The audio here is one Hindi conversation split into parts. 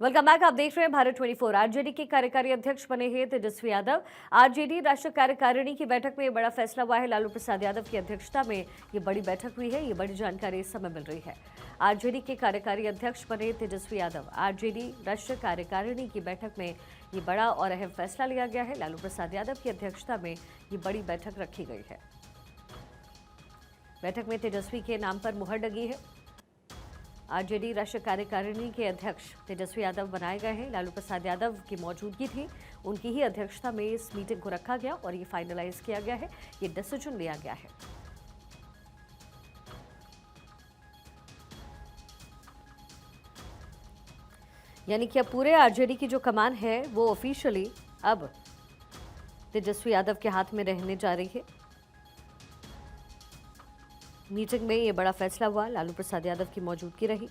Welcome back. आप देख रहे हैं भारत 24। आरजेडी के कार्यकारी अध्यक्ष बने हैं तेजस्वी यादव। आरजेडी राष्ट्रीय कार्यकारिणी की बैठक में ये बड़ा फैसला हुआ है। लालू प्रसाद यादव की अध्यक्षता में ये बड़ी बैठक हुई है। ये बड़ी जानकारी इस समय मिल रही है। आरजेडी के कार्यकारी अध्यक्ष बने तेजस्वी यादव। आरजेडी राष्ट्रीय कार्यकारिणी की बैठक में ये बड़ा और अहम फैसला लिया गया है। लालू प्रसाद यादव की अध्यक्षता में ये बड़ी बैठक रखी गई है। बैठक में तेजस्वी के नाम पर मुहर लगी है। आरजेडी राष्ट्रीय कार्यकारिणी के अध्यक्ष तेजस्वी यादव बनाए गए हैं। लालू प्रसाद यादव की मौजूदगी थी, उनकी ही अध्यक्षता में इस मीटिंग को रखा गया और ये फाइनलाइज किया गया है, ये डिसीजन लिया गया है। यानी कि अब पूरे आरजेडी की जो कमान है वो ऑफिशियली अब तेजस्वी यादव के हाथ में रहने जा रही है। मीटिंग में ये बड़ा फैसला हुआ, लालू प्रसाद यादव की मौजूदगी रही।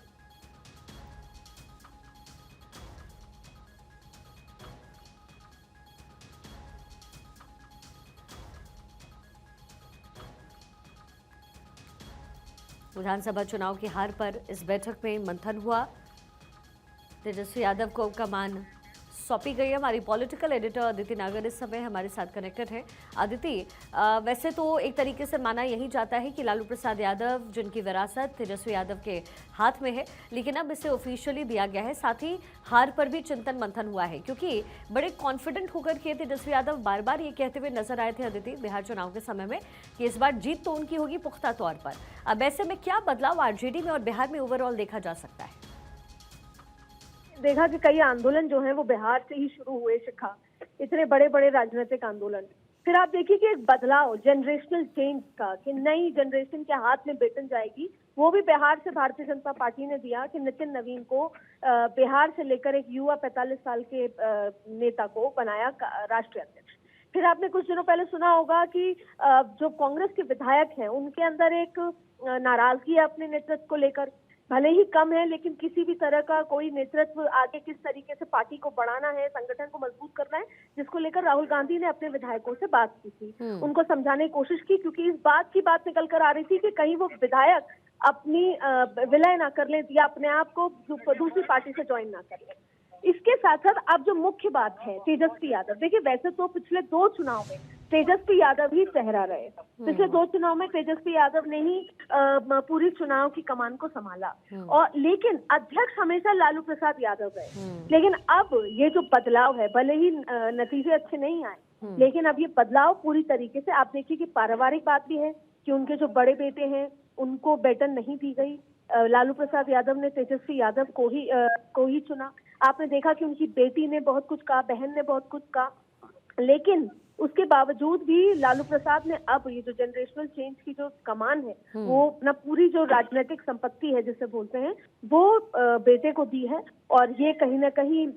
विधानसभा चुनाव की हार पर इस बैठक में मंथन हुआ। तेजस्वी यादव को कमान सौंपी गई है। हमारी पॉलिटिकल एडिटर अदिति नागर इस समय हमारे साथ कनेक्टेड है। अदिति, वैसे तो एक तरीके से माना यही जाता है कि लालू प्रसाद यादव जिनकी विरासत तेजस्वी यादव के हाथ में है, लेकिन अब इसे ऑफिशियली दिया गया है। साथ ही हार पर भी चिंतन मंथन हुआ है, क्योंकि बड़े कॉन्फिडेंट होकर के तेजस्वी यादव बार बार ये कहते हुए नजर आए थे अदिति बिहार चुनाव के समय में कि इस बार जीत तो उनकी होगी पुख्ता तौर पर। अब ऐसे में क्या बदलाव आरजेडी में और बिहार में ओवरऑल देखा जा सकता है? देखा कि कई आंदोलन जो हैं वो बिहार से ही शुरू हुए। शिखा इतने बड़े बड़े राजनीतिक आंदोलन, फिर आप देखिए कि एक बदलाव जनरेशनल चेंज का, कि नई जनरेशन के हाथ में बेटन जाएगी, वो भी बिहार से भारतीय जनता पार्टी ने दिया कि नितिन नवीन को बिहार से लेकर एक युवा 45 साल के नेता को बनाया राष्ट्रीय अध्यक्ष। फिर आपने कुछ दिनों पहले सुना होगा कि जो कांग्रेस के विधायक हैं उनके अंदर एक नाराजगी है अपने नेतृत्व को लेकर, भले ही कम है लेकिन किसी भी तरह का कोई नेतृत्व आगे किस तरीके से पार्टी को बढ़ाना है, संगठन को मजबूत करना है, जिसको लेकर राहुल गांधी ने अपने विधायकों से बात की थी, उनको समझाने की कोशिश की, क्योंकि इस बात की बात निकल कर आ रही थी कि कहीं वो विधायक अपनी विलय ना कर ले या अपने आप को दूसरी पार्टी से ज्वाइन ना कर ले। इसके साथ साथ अब जो मुख्य बात है तेजस्वी यादव, देखिए वैसे तो पिछले 2 चुनाव में तेजस्वी यादव ही चेहरा रहे। पिछले 2 चुनाव में तेजस्वी यादव ने ही पूरी चुनाव की कमान को संभाला, और लेकिन अध्यक्ष हमेशा लालू प्रसाद यादव रहे। लेकिन अब ये जो बदलाव है, भले ही नतीजे अच्छे नहीं आए, लेकिन अब ये बदलाव पूरी तरीके से, आप देखिए कि पारिवारिक बात भी है कि उनके जो बड़े बेटे हैं उनको बेटन नहीं दी गई। लालू प्रसाद यादव ने तेजस्वी यादव को ही चुना। आपने देखा कि उनकी बेटी ने बहुत कुछ कहा, बहन ने बहुत कुछ कहा, लेकिन उसके बावजूद भी लालू प्रसाद ने अब ये जो जनरेशनल चेंज की जो कमान है वो ना पूरी जो राजनीतिक संपत्ति है जिसे बोलते हैं वो बेटे को दी है। और ये कहीं ना कहीं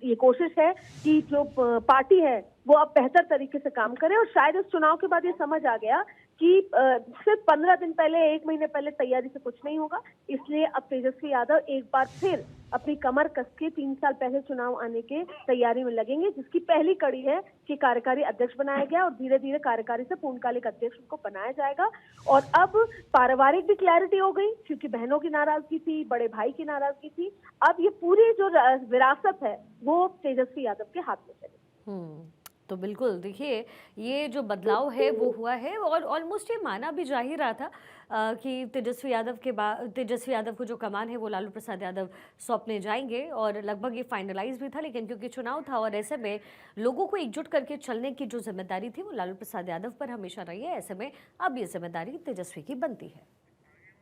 ये कोशिश है कि जो पार्टी है वो अब बेहतर तरीके से काम करे। और शायद इस चुनाव के बाद ये समझ आ गया कि सिर्फ 15 दिन पहले, 1 महीने पहले तैयारी से कुछ नहीं होगा, इसलिए अब तेजस्वी यादव एक बार फिर अपनी कमर कस के 3 साल पहले चुनाव आने के तैयारी में लगेंगे, जिसकी पहली कड़ी है कि कार्यकारी अध्यक्ष बनाया गया और धीरे धीरे कार्यकारी से पूर्णकालिक अध्यक्ष उनको बनाया जाएगा। और अब पारिवारिक भी क्लैरिटी हो गई, क्योंकि बहनों की नाराजगी थी, बड़े भाई की नाराजगी थी, अब ये पूरी जो विरासत है वो तेजस्वी यादव के हाथ में चलेगी। तो बिल्कुल देखिए, ये जो बदलाव है वो हुआ है और ऑलमोस्ट ये माना भी जा ही रहा था कि तेजस्वी यादव को जो कमान है वो लालू प्रसाद यादव सौंपने जाएंगे, और लगभग ये फाइनलाइज भी था। लेकिन क्योंकि चुनाव था और ऐसे में लोगों को एकजुट करके चलने की जो जिम्मेदारी थी वो लालू प्रसाद यादव पर हमेशा रही है, ऐसे में अब ये जिम्मेदारी तेजस्वी की बनती है।